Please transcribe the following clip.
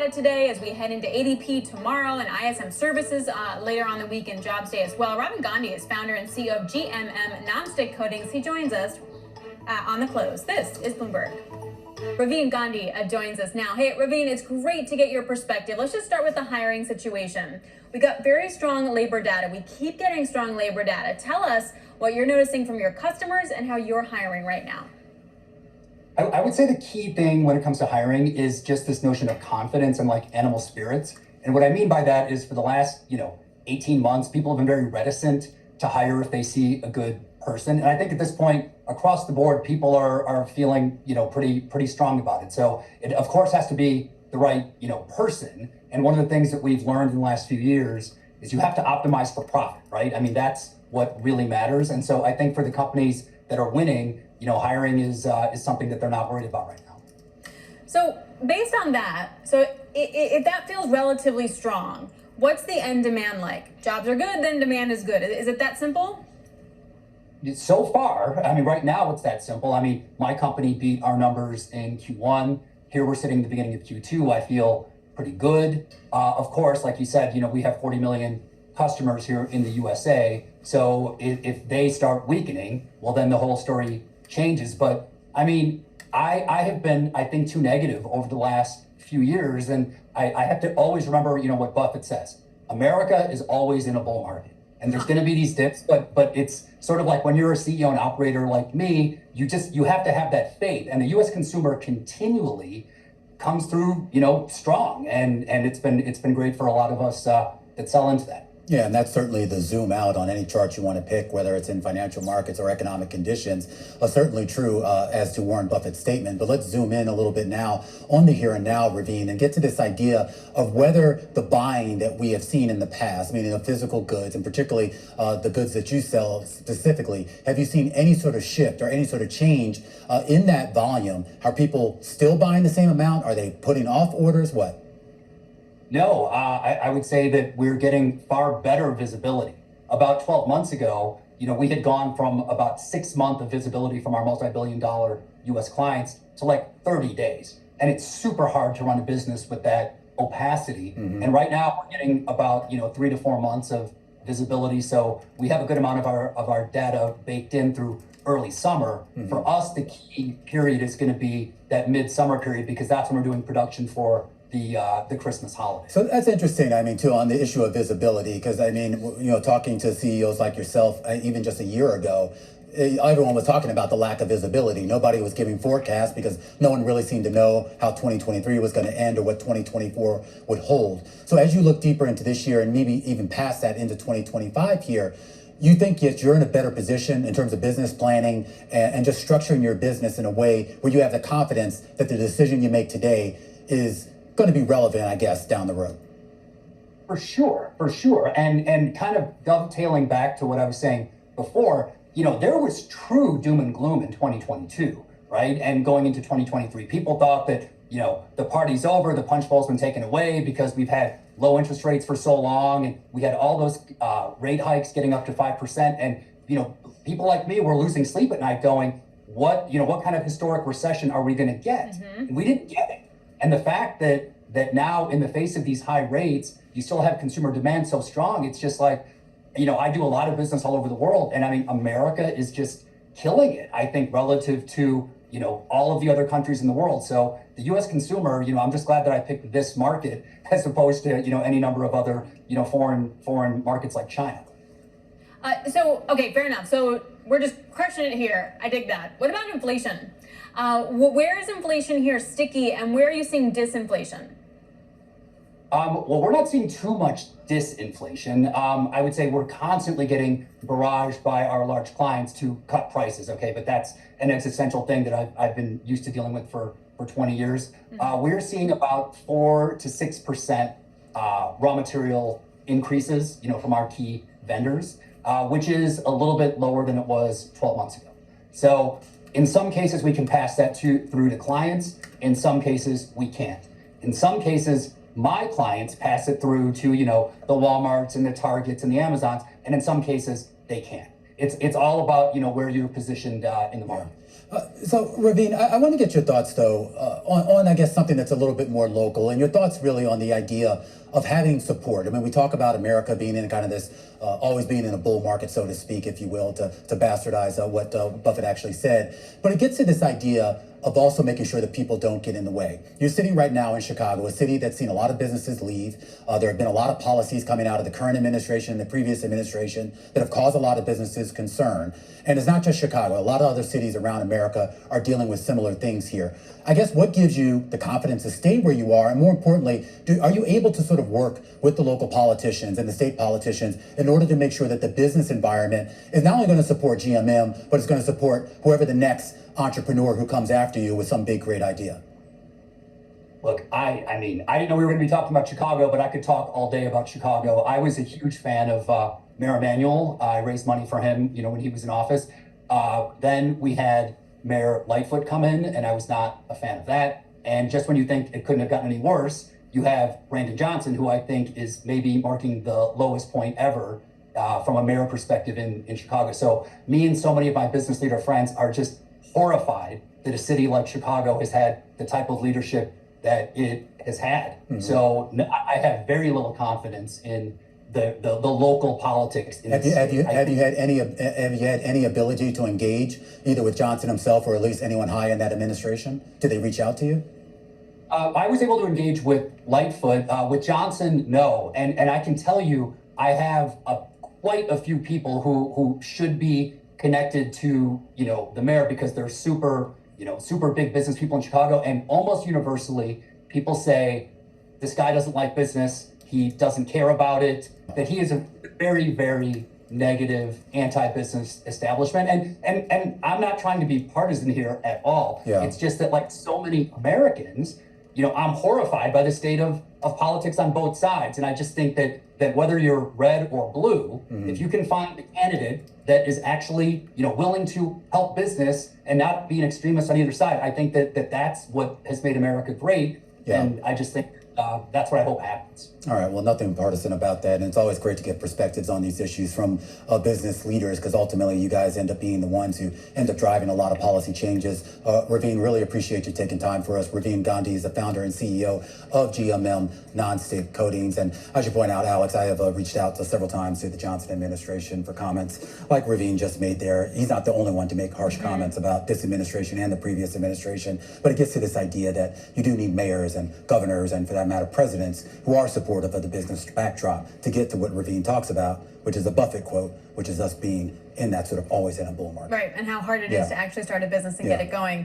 data today as we head into ADP tomorrow and ISM services later on the week and jobs day as well. Ravin Gandhi is founder and CEO of GMM Nonstick Coatings. He joins us on the close. This is Bloomberg. Ravin Gandhi joins us now. Hey, Ravin, it's great to get your perspective. Let's just start with the hiring situation. We got very strong labor data. We keep getting strong labor data. Tell us what you're noticing from your customers and how you're hiring right now. I would say the key thing when it comes to hiring is just this notion of confidence and like animal spirits. And what I mean by that is for the last, 18 months, people have been very reticent to hire if they see a good person. And I think at this point, across the board, people are feeling, pretty strong about it. So it of course has to be the right, person. And one of the things that we've learned in the last few years is you have to optimize for profit, right? I mean, that's what really matters. And so I think for the companies that are winning, hiring is something that they're not worried about right now. So based on that, if that feels relatively strong, what's the end demand like? Jobs are good, then demand is good. Is it that simple? So far, right now it's that simple. My company beat our numbers in Q1. Here we're sitting at the beginning of Q2. I feel pretty good. Of course, like you said, we have 40 million customers here in the USA. So if they start weakening, well, then the whole story changes. But I have been, I think, too negative over the last few years. And I have to always remember, what Buffett says. America is always in a bull market. And there's going to be these dips, but it's sort of like when you're a CEO and operator like me, you have to have that faith. And the U.S. consumer continually comes through, strong. And it's been great for a lot of us that sell into that. Yeah, and that's certainly the zoom out on any chart you want to pick, whether it's in financial markets or economic conditions, certainly true as to Warren Buffett's statement. But let's zoom in a little bit now on the here and now, Ravin, and get to this idea of whether the buying that we have seen in the past, meaning of physical goods, and particularly the goods that you sell specifically, have you seen any sort of shift or any sort of change in that volume? Are people still buying the same amount? Are they putting off orders? What? No, I would say that we're getting far better visibility. About 12 months ago, we had gone from about 6 months of visibility from our multi-billion-dollar U.S. clients to like 30 days. And it's super hard to run a business with that opacity. Mm-hmm. And right now we're getting about 3 to 4 months of visibility. So we have a good amount of our data baked in through early summer. Mm-hmm. For us, the key period is going to be that midsummer period because that's when we're doing production for the Christmas holiday. So that's interesting, too, on the issue of visibility, because, talking to CEOs like yourself, even just a year ago, everyone was talking about the lack of visibility. Nobody was giving forecasts because no one really seemed to know how 2023 was going to end or what 2024 would hold. So as you look deeper into this year and maybe even past that into 2025 here, you think that you're in a better position in terms of business planning and just structuring your business in a way where you have the confidence that the decision you make today is going to be relevant, I guess, down the road. For sure. And kind of dovetailing back to what I was saying before, there was true doom and gloom in 2022, right? And going into 2023, people thought that, the party's over, the punch bowl's been taken away because we've had low interest rates for so long. And we had all those rate hikes getting up to 5%. And, people like me were losing sleep at night going, what kind of historic recession are we going to get? Mm-hmm. And we didn't get it. And the fact that now in the face of these high rates, you still have consumer demand so strong, it's just like, I do a lot of business all over the world. And America is just killing it, I think, relative to, all of the other countries in the world. So the U.S. consumer, I'm just glad that I picked this market as opposed to, any number of other, foreign markets like China. Okay, fair enough. So we're just crushing it here. I dig that. What about inflation? Where is inflation here sticky and where are you seeing disinflation? Well, we're not seeing too much disinflation. I would say we're constantly getting barraged by our large clients to cut prices, okay? But that's an existential thing that I've been used to dealing with for 20 years. Mm-hmm. We're seeing about 4 to 6% raw material increases, from our key vendors, which is a little bit lower than it was 12 months ago. So in some cases, we can pass that through to clients. In some cases, we can't. In some cases, my clients pass it through to, the Walmarts and the Targets and the Amazons. And in some cases, they can't. It's all about, where you're positioned in the market. So, Ravin, I want to get your thoughts, though, on, I guess, something that's a little bit more local, and your thoughts really on the idea of having support. I mean, we talk about America being in kind of this, always being in a bull market, so to speak, if you will, to bastardize what Buffett actually said. But it gets to this idea of also making sure that people don't get in the way. You're sitting right now in Chicago, a city that's seen a lot of businesses leave. There have been a lot of policies coming out of the current administration and the previous administration that have caused a lot of businesses concern. And it's not just Chicago. A lot of other cities around America are dealing with similar things here. I guess what gives you the confidence to stay where you are? And more importantly, are you able to sort of work with the local politicians and the state politicians in order to make sure that the business environment is not only going to support GMM, but it's going to support whoever the next entrepreneur who comes after you with some big, great idea? Look, I mean, I didn't know we were going to be talking about Chicago, but I could talk all day about Chicago. I was a huge fan of Mayor Emanuel. I raised money for him, when he was in office. Then we had Mayor Lightfoot come in, and I was not a fan of that. And just when you think it couldn't have gotten any worse, you have Brandon Johnson, who I think is maybe marking the lowest point ever from a mayor perspective in Chicago. So me and so many of my business leader friends are just horrified that a city like Chicago has had the type of leadership that it has had. Mm-hmm. So I have very little confidence in the local politics. Have you had any ability to engage either with Johnson himself or at least anyone high in that administration? Did they reach out to you? I was able to engage with Lightfoot. With Johnson, no. And I can tell you, I have quite a few people who should be connected to the mayor because they're super big business people in Chicago, and almost universally people say this guy doesn't like business, he doesn't care about it, that he is a very, very negative anti-business establishment. And I'm not trying to be partisan here at all. Yeah. It's just that, like so many Americans, I'm horrified by the state of politics on both sides. And I just think that whether you're red or blue, mm-hmm. if you can find a candidate that is actually, willing to help business and not be an extremist on either side, I think that's what has made America great. Yeah. And I just think that's what I hope happens. All right. Well, nothing partisan about that. And it's always great to get perspectives on these issues from business leaders, because ultimately you guys end up being the ones who end up driving a lot of policy changes. Ravin, really appreciate you taking time for us. Ravin Gandhi is the founder and CEO of GMM Nonstick Coatings. And I should point out, Alex, I have reached out several times to the Johnson administration for comments like Ravin just made there. He's not the only one to make harsh comments about this administration and the previous administration. But it gets to this idea that you do need mayors and governors and, for that matter, presidents who are supportive of the business backdrop to get to what Ravin talks about, which is a Buffett quote, which is us being in that sort of always in a bull market. Right, and how hard it is to actually start a business and get it going.